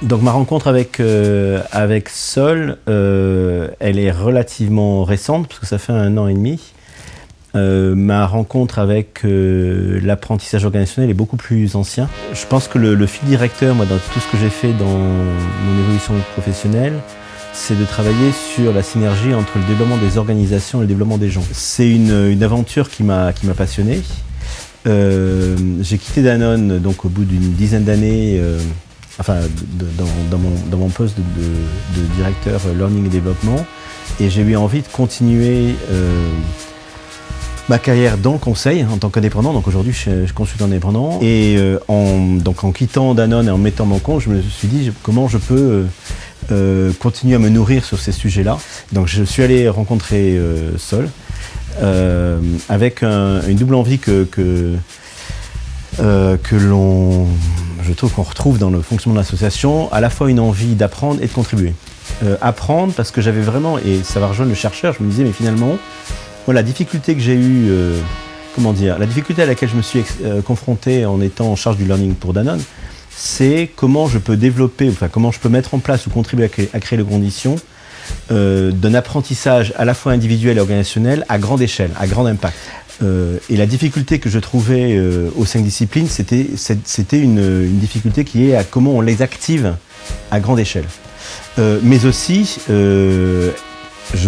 Donc ma rencontre avec Sol, elle est relativement récente, parce que ça fait 1 an et demi. Ma rencontre avec l'apprentissage organisationnel est beaucoup plus ancien. Je pense que le fil directeur, moi, dans tout ce que j'ai fait dans mon évolution professionnelle, c'est de travailler sur la synergie entre le développement des organisations et le développement des gens. C'est une aventure qui m'a passionné. J'ai quitté Danone donc, au bout d'une dizaine d'années, dans mon poste de directeur Learning et Développement, et j'ai eu envie de continuer ma carrière dans le conseil en tant qu'indépendant. Donc aujourd'hui, je suis consultant indépendant. Et en quittant Danone et en mettant mon compte, je me suis dit comment je peux continuer à me nourrir sur ces sujets-là. Donc je suis allé rencontrer Sol avec une double envie que je trouve qu'on retrouve dans le fonctionnement de l'association, à la fois une envie d'apprendre et de contribuer. Apprendre parce que j'avais vraiment, et ça va rejoindre le chercheur, je me disais mais finalement, la difficulté que j'ai eue, la difficulté à laquelle je me suis confronté en étant en charge du learning pour Danone, c'est comment je peux développer, comment je peux mettre en place ou contribuer à créer les conditions d'un apprentissage à la fois individuel et organisationnel à grande échelle, à grand impact. Et la difficulté que je trouvais aux 5 disciplines, c'était une difficulté qui est à comment on les active à grande échelle. Mais aussi, je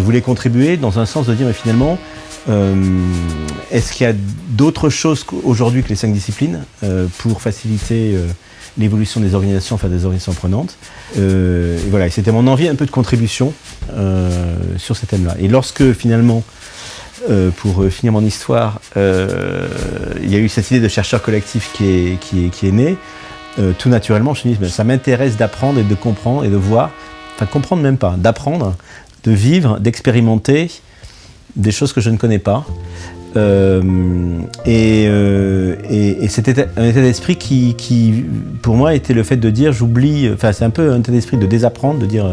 voulais contribuer dans un sens de dire, mais finalement, est-ce qu'il y a d'autres choses aujourd'hui que les 5 disciplines pour faciliter l'évolution des organisations, des organisations prenantes. Et voilà, et c'était mon envie un peu de contribution sur ces thèmes-là. Et lorsque finalement, pour finir mon histoire, il y a eu cette idée de chercheur collectif qui est née, tout naturellement, je me suis dit, ça m'intéresse d'apprendre et de comprendre et de voir, comprendre même pas, d'apprendre, de vivre, d'expérimenter des choses que je ne connais pas. Et c'était un état d'esprit qui, pour moi, était le fait de dire j'oublie, c'est un peu un état d'esprit de désapprendre, de dire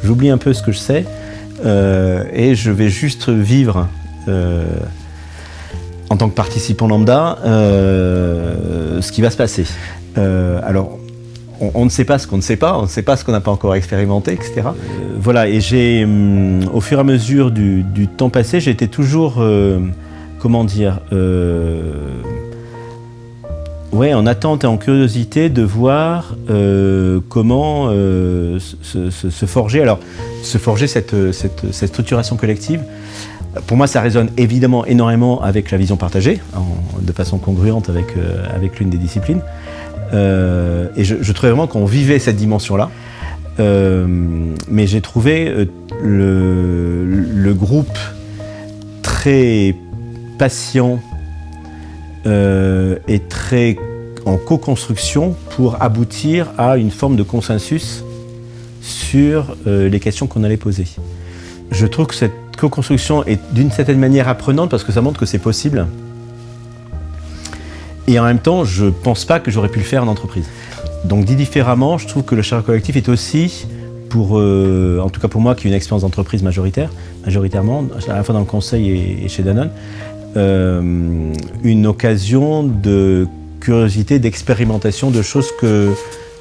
j'oublie un peu ce que je sais et je vais juste vivre en tant que participant lambda ce qui va se passer. Alors, on ne sait pas ce qu'on ne sait pas, on ne sait pas ce qu'on n'a pas encore expérimenté, etc. Voilà, et j'ai, au fur et à mesure du temps passé, j'ai été toujours, en attente et en curiosité de voir comment se forger. Alors, se forger cette structuration collective. Pour moi, ça résonne évidemment énormément avec la vision partagée, de façon congruente avec l'une des disciplines. Et je trouvais vraiment qu'on vivait cette dimension-là. Mais j'ai trouvé le groupe très patient et très en co-construction pour aboutir à une forme de consensus sur les questions qu'on allait poser. Je trouve que cette co-construction est d'une certaine manière apprenante parce que ça montre que c'est possible. Et en même temps, je ne pense pas que j'aurais pu le faire en entreprise. Donc dit différemment, je trouve que le chercheur collectif est aussi, en tout cas pour moi qui ai une expérience d'entreprise majoritairement, à la fois dans le conseil et chez Danone, une occasion de curiosité, d'expérimentation, de choses que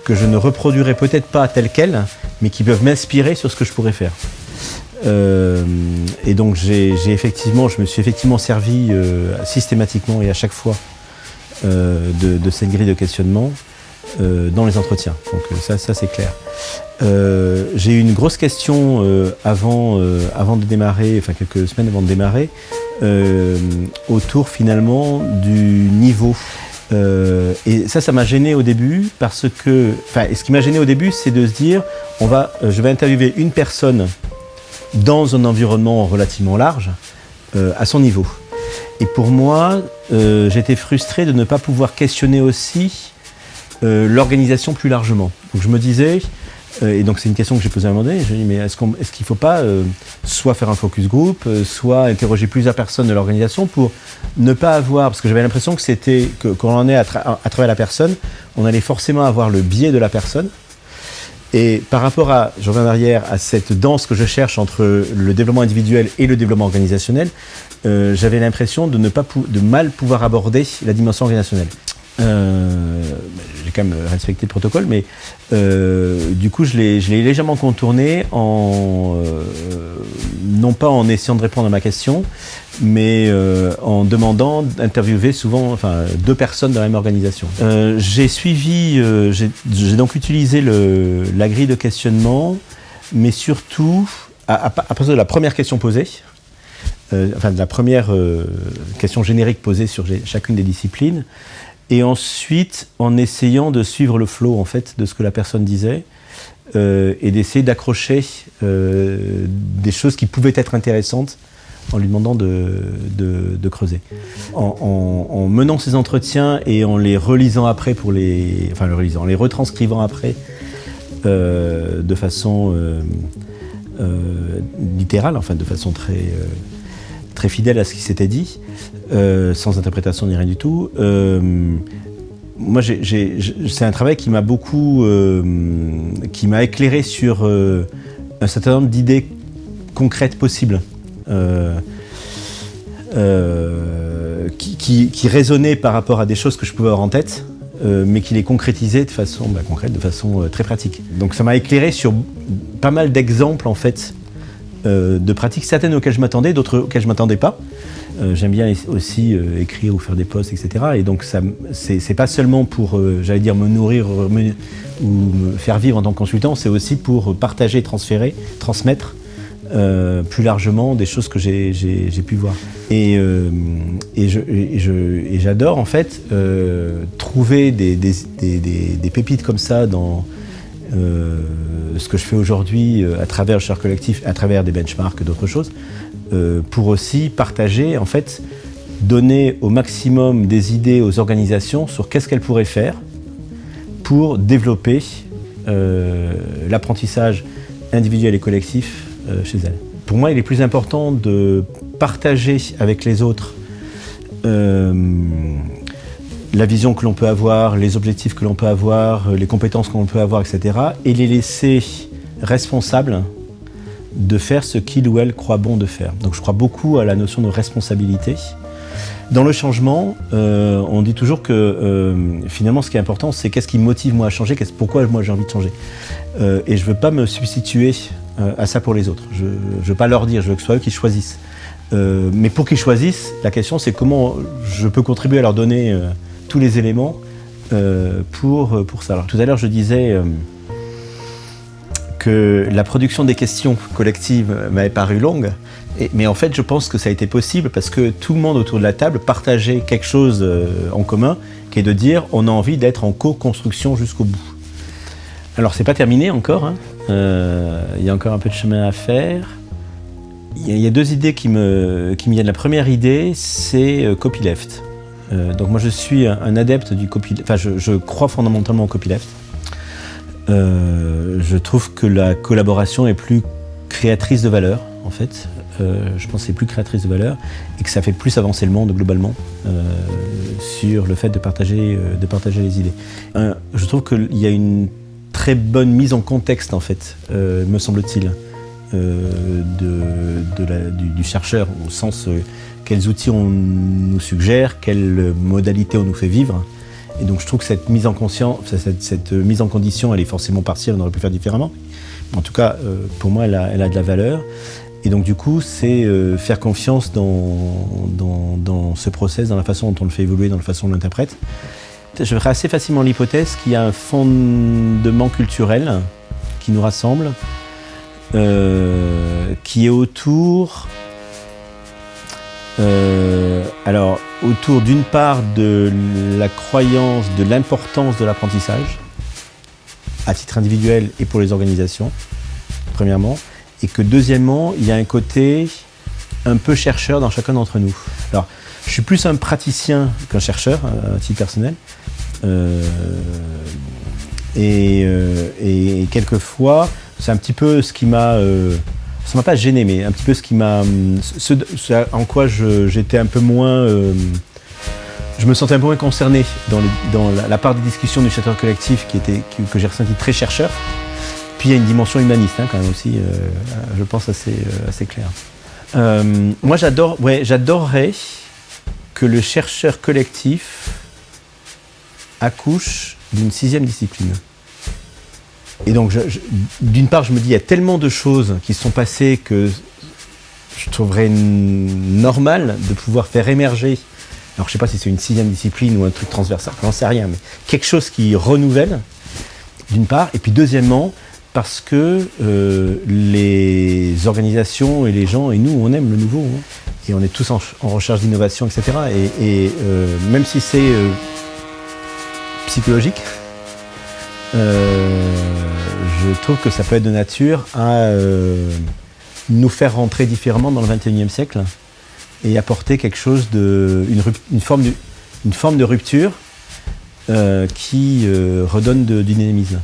je ne reproduirais peut-être pas telles mais qui peuvent m'inspirer sur ce que je pourrais faire. Et donc je me suis effectivement servi systématiquement et à chaque fois de cette grille de questionnement dans les entretiens. Donc ça c'est clair. J'ai eu une grosse question avant de démarrer, quelques semaines avant de démarrer, autour finalement du niveau. Et ça m'a gêné au début parce que, ce qui m'a gêné au début, c'est de se dire, je vais interviewer une personne dans un environnement relativement large, à son niveau. Et pour moi, j'étais frustré de ne pas pouvoir questionner aussi l'organisation plus largement. Donc je me disais, et donc c'est une question que j'ai posée à un moment donné, je me dis mais est-ce qu'il ne faut pas soit faire un focus group, soit interroger plusieurs personnes de l'organisation pour ne pas avoir, parce que j'avais l'impression que quand on en est à travers la personne, on allait forcément avoir le biais de la personne. Et par rapport je reviens en arrière, à cette danse que je cherche entre le développement individuel et le développement organisationnel, j'avais l'impression de mal pouvoir aborder la dimension organisationnelle. j'ai quand même respecté le protocole, mais du coup je l'ai légèrement contourné non pas en essayant de répondre à ma question, mais en demandant d'interviewer souvent 2 personnes de la même organisation. J'ai donc utilisé la grille de questionnement, mais surtout à partir de la première question posée, de la première question générique posée sur chacune des disciplines, et ensuite en essayant de suivre le flow en fait de ce que la personne disait et d'essayer d'accrocher des choses qui pouvaient être intéressantes en lui demandant de creuser. En menant ces entretiens et en les relisant après en les retranscrivant après de façon littérale, de façon très fidèle à ce qui s'était dit, sans interprétation ni rien du tout. Moi, c'est un travail qui m'a beaucoup, qui m'a éclairé sur un certain nombre d'idées concrètes possibles, qui résonnaient par rapport à des choses que je pouvais avoir en tête, mais qui les concrétisaient de façon concrète, de façon très pratique. Donc ça m'a éclairé sur pas mal d'exemples en fait, de pratiques, certaines auxquelles je m'attendais, d'autres auxquelles je ne m'attendais pas. J'aime bien aussi écrire ou faire des posts, etc. Et donc c'est pas seulement pour, me nourrir ou me faire vivre en tant que consultant, c'est aussi pour partager, transmettre plus largement des choses que j'ai pu voir. Et j'adore en fait trouver des pépites comme ça dans ce que je fais aujourd'hui à travers le chercheur collectif, à travers des benchmarks et d'autres choses, pour aussi partager, en fait, donner au maximum des idées aux organisations sur qu'est-ce qu'elles pourraient faire pour développer l'apprentissage individuel et collectif chez elles. Pour moi, il est plus important de partager avec les autres la vision que l'on peut avoir, les objectifs que l'on peut avoir, les compétences que l'on peut avoir, etc. et les laisser responsables de faire ce qu'il ou elle croit bon de faire. Donc je crois beaucoup à la notion de responsabilité. Dans le changement, on dit toujours que finalement ce qui est important, c'est qu'est-ce qui me motive moi à changer, pourquoi moi j'ai envie de changer. Et je ne veux pas me substituer à ça pour les autres. Je ne veux pas leur dire, je veux que ce soit eux qui choisissent. Mais pour qu'ils choisissent, la question c'est comment je peux contribuer à leur donner tous les éléments pour ça. Alors, tout à l'heure je disais que la production des questions collectives m'avait paru longue, mais en fait je pense que ça a été possible parce que tout le monde autour de la table partageait quelque chose en commun, qui est de dire on a envie d'être en co-construction jusqu'au bout. Alors c'est pas terminé encore, hein. Il y a encore un peu de chemin à faire. Il y a 2 idées qui me viennent. La première idée, c'est copyleft. Donc moi je suis un adepte du copyleft, je crois fondamentalement au copyleft. Je trouve que la collaboration est plus créatrice de valeur, en fait. Je pense que c'est plus créatrice de valeur et que ça fait plus avancer le monde globalement sur le fait de partager les idées. Je trouve qu'il y a une très bonne mise en contexte, en fait, me semble-t-il, du chercheur, au sens quels outils on nous suggère, quelles modalités on nous fait vivre. Et donc je trouve que cette mise en condition, elle est forcément partielle, on aurait pu faire différemment. En tout cas, pour moi, elle a de la valeur. Et donc du coup, c'est faire confiance dans ce process, dans la façon dont on le fait évoluer, dans la façon dont on l'interprète. Je ferai assez facilement l'hypothèse qu'il y a un fondement culturel qui nous rassemble, qui est autour d'une part de la croyance de l'importance de l'apprentissage, à titre individuel et pour les organisations, premièrement, et que deuxièmement, il y a un côté un peu chercheur dans chacun d'entre nous. Alors, je suis plus un praticien qu'un chercheur, à titre personnel, et quelquefois, c'est un petit peu ce qui m'a... ça m'a pas gêné, mais un petit peu ce qui m'a... ce en quoi j'étais un peu moins... je me sentais un peu moins concerné dans la part des discussions du chercheur collectif que j'ai ressenti très chercheur. Puis il y a une dimension humaniste, hein, quand même aussi, je pense assez claire. Moi j'adorerais que le chercheur collectif accouche d'une 6e discipline. Et donc, d'une part, je me dis, il y a tellement de choses qui se sont passées que je trouverais normal de pouvoir faire émerger, alors je ne sais pas si c'est une 6e discipline ou un truc transversal, j'en sais rien, mais quelque chose qui renouvelle, d'une part, et puis deuxièmement, parce que les organisations et les gens, et nous, on aime le nouveau, hein, et on est tous en recherche d'innovation, etc. Et même si c'est psychologique, je trouve que ça peut être de nature à nous faire rentrer différemment dans le XXIe siècle et apporter quelque chose une forme de rupture qui redonne du dynamisme.